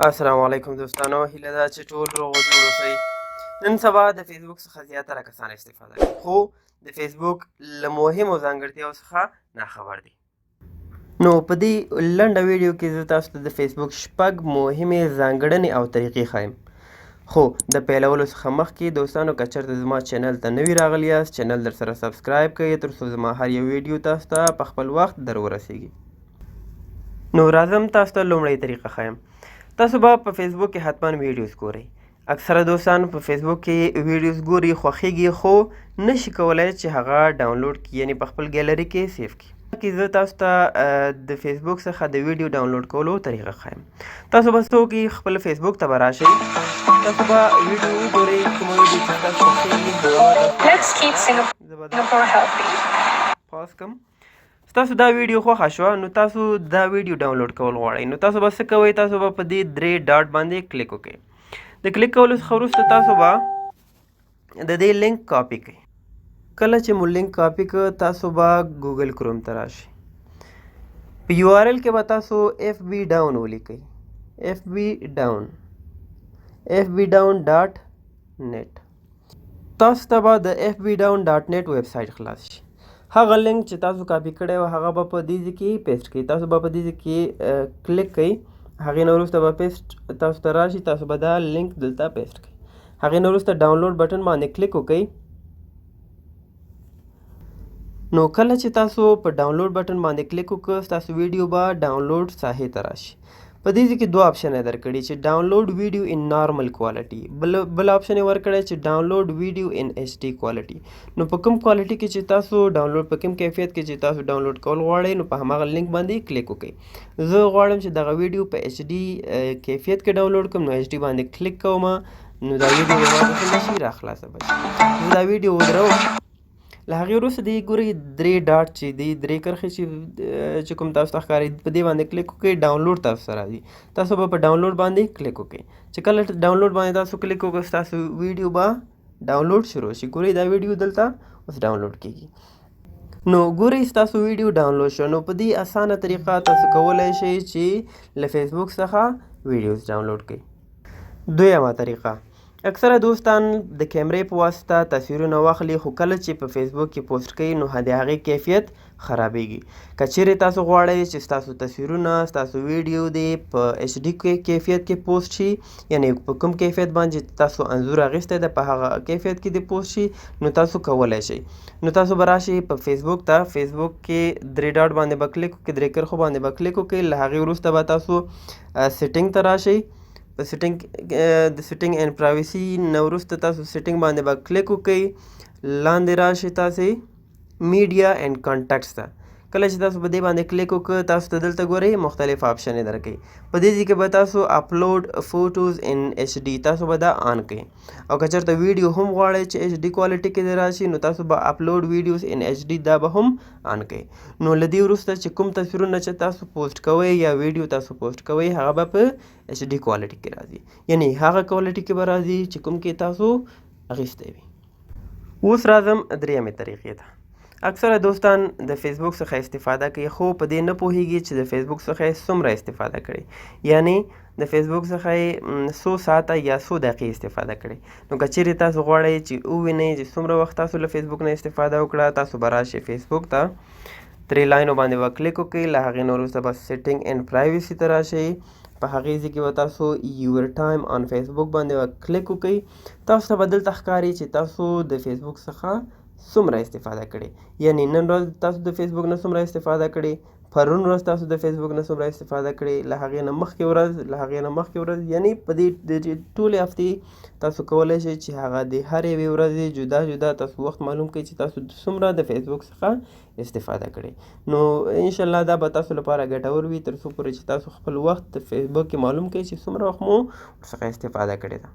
السلام علیکم دوستانو، هیله ده چې ټول روغ او جوړ اوسئ. نن سبا د فیسبوک څخه زیاتره کسان استفاده کوي، خو د فیسبوک له مهمو ځانګړتیاو څخه ناخبر دي. نو په دې لنډه ویډیو کې زه تاسو ته د فیسبوک شپږ مهمې ځانګړنې او طریقې ښایم. خو د پیلولو څخه مخکې دوستانو که چېرته زما چینل ته نوي راغلي یاست، چینل در سره سبسکرایب کړئ تر څو زما هر یو ویډیو تاسو ته په خپل وخت در ورسیږي. نو راځم تاسو ته لومړۍ طریقه ښایم. تاسو به په فیسبوک کې حتما ویډیوز ګورئ. اکثره دوستان په فیسبوک کې ویډیوز ګوري، خوښیږي، خو نشي کولی چې هغه ډاونلوډ کړي، یعنې په خپل ګیلري کې سیف کړي. زه تاسو ته د فیسبوک څخه د ویډیو ډاونلوډ کولو طریقه ښایم. تاسو به څه وکړئ، خپل فیسبوک ته به راشئ، تاسو به ویډیو وګورئ، کومه ویډیو چې تاسو خوښیږي زه به پاس کړم. تاسو دا ویډیو خوښه شوه نو تاسو دا ویډیو ډاونلوډ کول غواړئ، نو تاسو به څه کوئ، تاسو به په دې 3 ډاټ باندې کلیک وکړئ. د کلیک کولو څخه وروسته تاسو به د دې لینک کاپي کړئ. کله چې مو لینک کاپي کړ تاسو به ګوګل کروم ته راشئ. په یو آر ایل کې به تاسو اف بی ډاون ولیکئ، اف بی ډاون ډاټ نیټ. تاسو ته به د اف بی ډاون ډاټ نیټ ویب سایټ خلاص شي. هغه لینک چې تاسو کاپي کړی و هغه به په دې ځای کې پیسټ کړئ. تاسو به په دې ځای کې کلیک کوئ، هغې نه وروسته به پیسټ تاسو ته راشي، تاسو به دا لینک دلته پیسټ کړئ. هغې نه وروسته ډاونلوډ بټن باندې کلیک وکړئ. نو کله چې تاسو په ډاونلوډ بټن باندې کلیک وکړ ستاسو ویډیو به ډاونلوډ ساحې ته راشي. په دې ځای کې دوه آپشن یې درکړي چې ډاونلوډ ویډیو ان نارمل کوالټي، بل آپشن یې ورکړی چې ډاونلوډ ویډیو ان ایچ ډي کوالټي. نو په کوم کوالټي کې چې تاسو ډاونلوډ، په کوم کیفیت کې چې تاسو ډاونلوډ کول غواړئ، نو په هماغه لینک باندې کلیک وکړئ. زه غواړم چې دغه ویډیو په ایچ ډي کیفیت کې ډاونلوډ کړم، نو ایچ ډي باندې کلیک کوم، نو دا ویډیو به ما ته څه شي راخلاصه به شي. زه دا ویډیو ودروم. له هغې وروسته د ګورئ 3 ډاټ چې دی 3 کرښې چې کوم تاسو ته ښکاري په دې باندې کلیک وکړئ، ډاونلوډ تاسو ته راځي. تاسو به په ډاونلوډ باندې کلیک وکړئ. چې کله ډاونلوډ باندې تاسو کلیک وکړئ ستاسو ویډیو به ډاونلوډ شروع شي. ګورئ دا ویډیو دلته اوس ډاونلوډ کیږي. نو ګورئ ستاسو ویډیو ډاونلوډ شو. نو په دې اسانه طریقه تاسو کولی شئ چې له فیسبوک څخه ویډیوز ډاونلوډ کړئ. دویمه طریقه، اکثره دوستان د کیمرې په واسطه تصویرونه واخلي، خو کله چې په فیسبوک کې پوسټ کوي نو د هغې کیفیت خرابیږي. که چیرې تاسو غواړئ چې ستاسو تصویرونه، ستاسو ویډیو دې په ایچ ډي کیفیت کې پوسټ شي، یعنې په کوم کیفیت باندې تاسو انځور اخیستی ده په هغه کیفیت کې دې پوسټ شي، نو تاسو کولی شئ. نو تاسو به راشئ په فیسبوک ته، فیسبوک کې 3 ډاټ باندې به کلیک وکړئ، 3 کرښو باندې به کلیک وکړئ. له هغې وروسته به تاسو سیټینګ ته راشئ. په سیټینګ اینډ پرایوسي نه وروسته تاسو سیټینګ باندې به کلیک وکړئ. لاندې راشئ تاسې میډیا اینډ کانټیکټس ته. کله چې تاسو په دې باندې کلیک وکړ تاسو ته دلته ګورئ مختلف آپشن یې درکوي. په دې ځای کې به تاسو اپلوډ فوټوز ان ایچ ډي تاسو به دا آن کړئ. او که چېرته ویډیو هم غواړئ چې ایچ ډي کوالټي کې دې راشي نو تاسو به اپلوډ ویډیوز ان ایچ ډي دا به هم آن کړئ. نو له دې وروسته چې کوم تصویرونه چې تاسو پوسټ کوئ یا ویډیو تاسو پوسټ کوئ هغه به په ایچ ډي کوالټي کې راځي، یعنې هغه کوالټي کې به راځي چې کوم کې تاسو اخیستی وي. اوس راځم درېیمې طریقې ته. اکثره دوستان د فیسبوک څخه استفاده کوي خو په دې نه پوهیږي چې د فیسبوک څخه یې څومره استفاده کړي، یعنې د فیسبوک څخه یې څو ساعته یا څو دقیقې استفاده کړي. نو که چیرې تاسو غواړئ چې ووینئ چې څومره وخت تاسو له فیسبوک نه استفاده وکړه، تاسو به راشئ فیسبوک ته، 3 لاینو باندې به کلیک وکړئ. له هغې نه وروسته به سیټینګ اینډ پرایوسي ته راشئ. په هغې ځای کې به تاسو یور ټایم آن فیسبوک باندې به کلیک وکړئ. تاسو ته به دلته ښکاري چې تاسو د فیسبوک څخه څومره استفاده کړې، یعنې نن ورځ تاسو د فیسبوک نه څومره استفاده کړې، پرون ورځ تاسو د فیسبوک نه څومره استفاده کړې، له هغې نه مخکې ورځ، له هغې نه مخکې ورځ، یعنې په دې ټولې هفتې تاسو کولی شئ چې هغه د هر یوې ورځې جدا جدا تاسو وخت معلوم کړئ چې تاسو څومره د فیسبوک څخه استفاده کړئ. نو انشاءالله دا به تاسو لپاره ګټور وي تر څو پورې چې تاسو خپل وخت د فیسبوک کې معلوم کړئ چې څومره وخت مو ورڅخه استفاده کړې ده.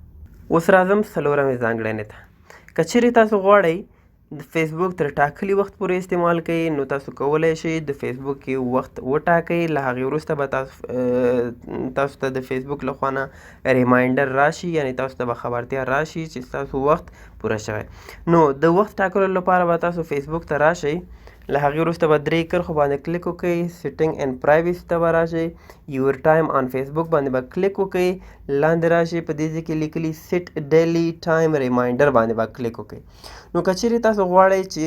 اوس راځم څلورمې ځانګړنې ته. که چیرې تاسو غواړئ د فیسبوک تر ټاکلي وخت پورې استعمال کوئ نو تاسو کولی شئ د فیسبوک کې وخت وټاکئ. له هغې وروسته به تاسو ته د فیسبوک له خوا نه ریمایندر راشي، یعنې تاسو ته به خبرتیا راشي چې ستاسو وخت پوره شوی. نو د وخت ټاکلو لپاره به تاسو فیسبوک ته راشئ. له هغې وروسته به 3 کرښو باندې کلیک وکړئ. سیټینګ اینډ پرایویسي ته به راشئ. یور ټایم آن فیسبوک باندې به کلیک وکړئ. لاندې راشئ په دې ځای کې لیکلي سیټ ډیلی ټایم ریمایندر باندې به کلیک وکړئ. نو که چیرې تاسو غواړئ چې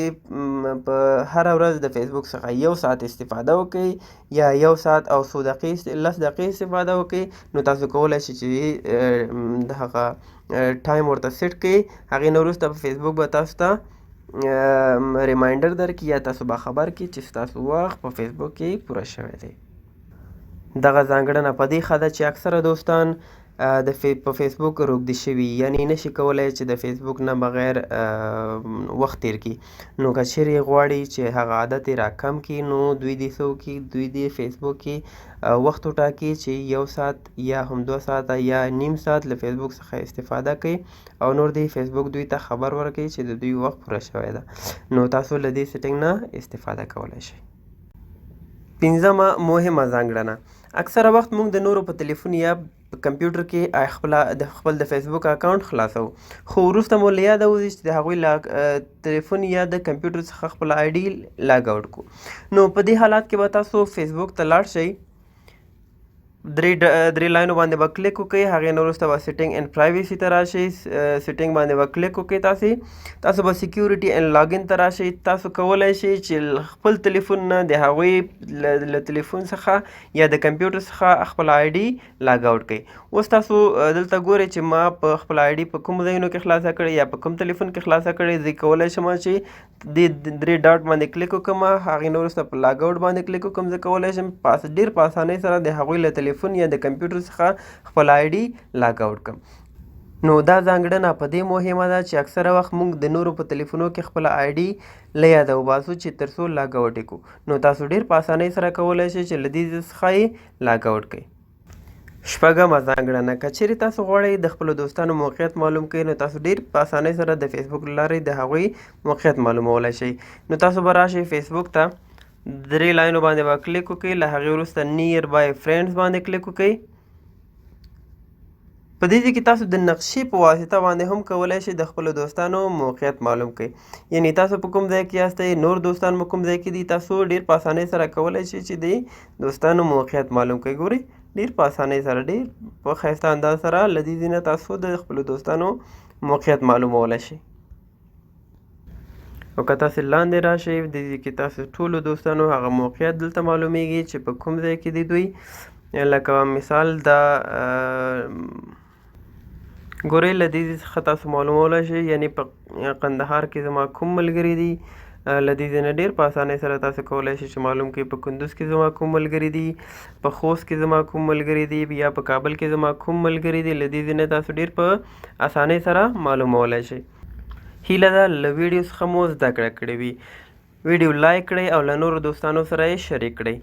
په هره ورځ د فیسبوک څخه 1 ساعت استفاده وکړئ یا 1 ساعت او 10 دقیقې استفاده وکړئ، نو تاسو کولی شئ چې د هغه ټایم ورته سیټ کړئ. هغې نه وروسته په فیسبوک به تاسو ته ریمایندر درکړي یا تاسو به خبر کړي چې ستاسو وخت په فیسبوک کې پوره شوی دی. دغه ځانګړنه په دې ښه ده چې اکثره دوستان په فیسبوک روږدي شوي، یعنې نشي کولی چې د فیسبوک نه بغیر وخت تیر کړي. نو که چیرې غواړي چې هغه عادت یې راکم کړي، نو دوی دې څه وکړي، دوی دې فیسبوک کې وخت وټاکي چې 1 ساعت یا هم 2 ساعته یا نیم ساعت له فیسبوک څخه استفاده کوي او نور دې فیسبوک دوی ته خبر ورکوي چې د دوی وخت پوره شوی ده. نو تاسو له دې سیټینګ نه استفاده کولی شئ. 5مه مهمه ځانګړنه: اکثره وخت موږ د نورو په تلیفون یا په کمپیوټر کې خپل د فیسبوک اکاونټ خلاصو، خو وروسته مو له یاده وځي چې د هغوی له تلیفون یا د کمپیوټر څخه خپل آی ډي لاګ آوټ کړو. نو په دې حالات کې به تاسو فیسبوک ته لاړ شئ. درې لاینو باندې به کلیک وکړئ. هغې نه وروسته به سیټینګ اینډ پرایویسي ته راشئ. سیټینګ باندې به کلیک وکړئ. تاسو به سیکیورټي اینډ لاګین ته راشئ. تاسو کولی شئ چې خپل تلیفون نه د هغوی له تلیفون څخه یا د کمپیوټر څخه خپل آی ډي لاګ آوټ کړئ. اوس تاسو دلته ګورئ چې ما په خپل آی ډي په کوم ځایونو کې خلاصه کړې یا په کوم تلیفون کې خلاصه کړې. زه کولی شم چې د 3 ډاټ باندې کلیک وکړم. هغې نه وروسته په لاګ آوټ باندې کلیک وکړم. زه کولی شم ډېر په اسانۍ سره د هغوی له تلیفون یا د کمپیوټر څخه خپل آی ډي لاګ آوټ کړم. نو دا ځانګړنه په دې مهمه ده چې اکثره وخت موږ د نورو په تلیفونو کې خپل آی ډي له یاده وباسو چې تر څو لاګ آوټ یې کړو. نو تاسو ډېر په اسانۍ سره کولی شئ چې له دې څخه یې لاګ آوټ کړئ. 6مه ځانګړنه: که چیرې تاسو غواړئ د خپلو دوستانو موقعیت معلوم کړئ، نو تاسو ډېر په اسانۍ سره د فیسبوک له لارې د هغوی موقعیت معلومولی شئ. نو تاسو به راشئ فیسبوک ته. 3 لاینو باندې به کلیک وکړئ. له هغې وروسته نیر بای فرینډز باندې کلیک وکړئ. په دې ځای کې تاسو د نقشې په واسطه باندې هم کولی شئ د خپلو دوستانو موقعیت معلوم کړئ. یعنې تاسو په کوم ځای کې یاستئ، نور دوستان مو کوم ځای کې دي، تاسو ډېر په اسانۍ سره کولی شئ چې د دوستانو موقعیت معلوم کړئ. ګورئ ډېر په اسانۍ سره، ډېر په ښایسته انداز سره له دې ځای نه تاسو د خپلو دوستانو موقعیت معلومولی شئ. او که تاسې لاندې راشئ، د دې کې تاسو ټولو دوستانو هغه موقعیت دلته معلومیږي چې په کوم ځای کې دي دوی. لکه مثال دا ګورئ له دې څخه تاسو معلومولی شئ، یعنې په قندهار کې زما کوم ملګري دي. له دې ځای نه ډېر په اسانۍ سره تاسو کولی شئ چې معلوم کړئ په کندوز کې زما کوم ملګري دي، په خوست کې زما کوم ملګري دي، یا په کابل کې زما کوم ملګري دي. له دې ځای نه تاسو ډېر په اسانۍ سره معلومولی شئ. هیله ده له ویډیو څخه مو زده کړه کړې وي. ویډیو لایک کړئ او له نورو دوستانو سره یې شریک کړئ.